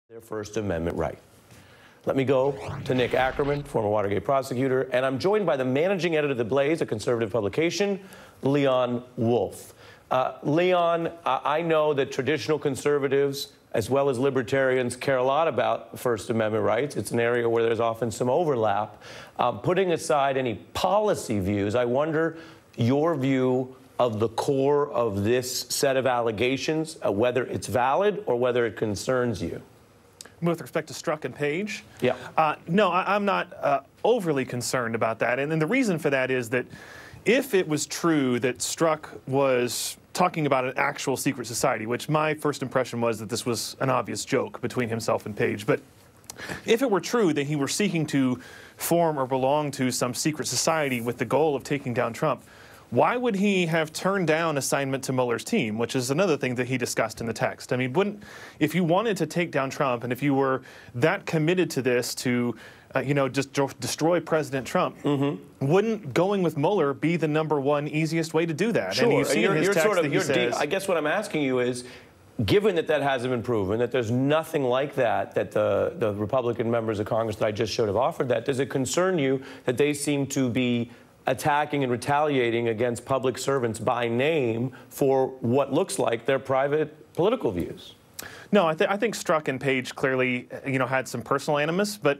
their First Amendment right. Let me go to Nick Ackerman, former Watergate prosecutor, and I'm joined by the managing editor of The Blaze, a conservative publication, Leon Wolf. Leon, I know that traditional conservatives, as well as libertarians, care a lot about First Amendment rights. It's an area where there's often some overlap. Putting aside any policy views, I wonder your view of the core of this set of allegations, whether it's valid or whether it concerns you. With respect to Strzok and Page? Yeah. No, I'm not overly concerned about that. And the reason for that is that if it was true that Strzok was talking about an actual secret society, which my first impression was that this was an obvious joke between himself and Page, but if it were true that he were seeking to form or belong to some secret society with the goal of taking down Trump, why would he have turned down assignment to Mueller's team, which is another thing that he discussed in the text? I mean, if you wanted to take down Trump and if you were that committed to this to, just destroy President Trump, wouldn't going with Mueller be the #1 easiest way to do that? Sure. And you see in his text that he says, I guess what I'm asking you is, given that that hasn't been proven, that there's nothing like that the Republican members of Congress that I just showed have offered that, does it concern you that they seem to be attacking and retaliating against public servants by name for what looks like their private political views? No, I think Strzok and Page clearly, had some personal animus, but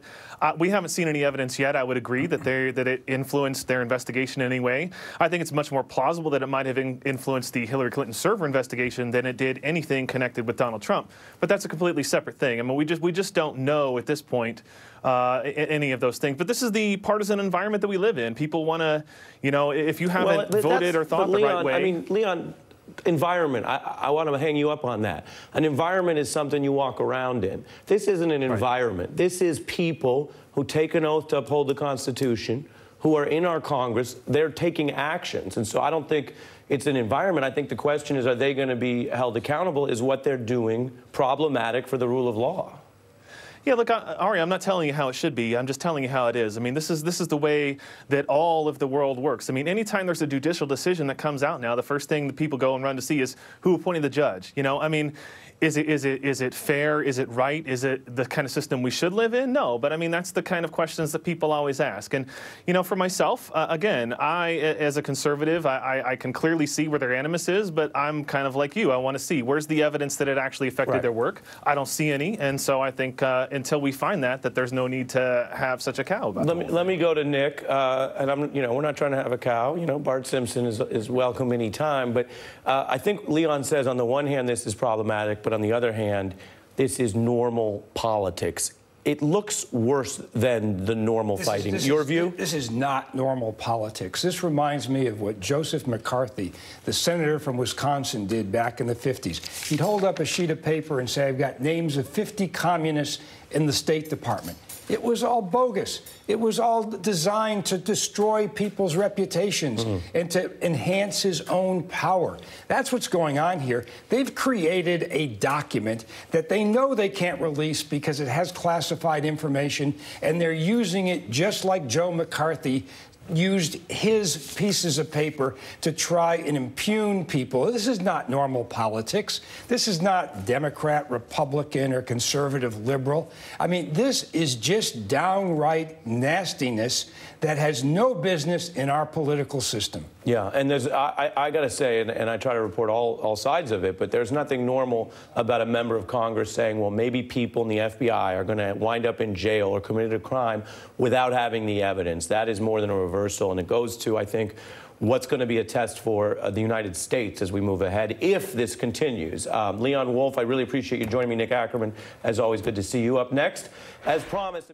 we haven't seen any evidence yet. I would agree that it influenced their investigation in any way. I think it's much more plausible that it might have influenced the Hillary Clinton server investigation than it did anything connected with Donald Trump. But that's a completely separate thing. I mean, we just don't know at this point any of those things. But this is the partisan environment that we live in. People want to, if you haven't voted or thought the right way. I mean, Leon, environment, I want to hang you up on that. An environment is something you walk around in. This isn't an environment. This is people who take an oath to uphold the Constitution, who are in our Congress. They're taking actions. And so I don't think it's an environment. I think the question is, are they going to be held accountable? Is what they're doing problematic for the rule of law? Yeah, look, Ari, I'm not telling you how it should be. I'm just telling you how it is. I mean, this is the way that all of the world works. I mean, anytime there's a judicial decision that comes out now, the first thing that people go and run to see is who appointed the judge. I mean, is it fair? Is it right? Is it the kind of system we should live in? No, but I mean, that's the kind of questions that people always ask. And, for myself, again, as a conservative, I can clearly see where their animus is, but I'm kind of like you. I want to see where's the evidence that it actually affected their work. I don't see any, and so I think until we find that there's no need to have such a cow about it. Let me go to Nick, and we're not trying to have a cow. Bart Simpson is welcome any time, but I think Leon says on the one hand this is problematic, but on the other hand, this is normal politics. It looks worse than the normal fighting. Your view? This is not normal politics. This reminds me of what Joseph McCarthy, the senator from Wisconsin, did back in the 50s. He'd hold up a sheet of paper and say, I've got names of 50 communists in the State Department. It was all bogus. It was all designed to destroy people's reputations and to enhance his own power. That's what's going on here. They've created a document that they know they can't release because it has classified information, and they're using it just like Joe McCarthy used his pieces of paper to try and impugn people. This is not normal politics. This is not Democrat, Republican, or conservative liberal. I mean, this is just downright nastiness that has no business in our political system. Yeah, and I got to say, and I try to report all sides of it, but there's nothing normal about a member of Congress saying, well, maybe people in the FBI are going to wind up in jail or committed a crime without having the evidence. That is more than a reversal, and it goes to, I think, what's going to be a test for the United States as we move ahead if this continues. Leon Wolf, I really appreciate you joining me. Nick Ackerman, as always, good to see you. Up next, as promised.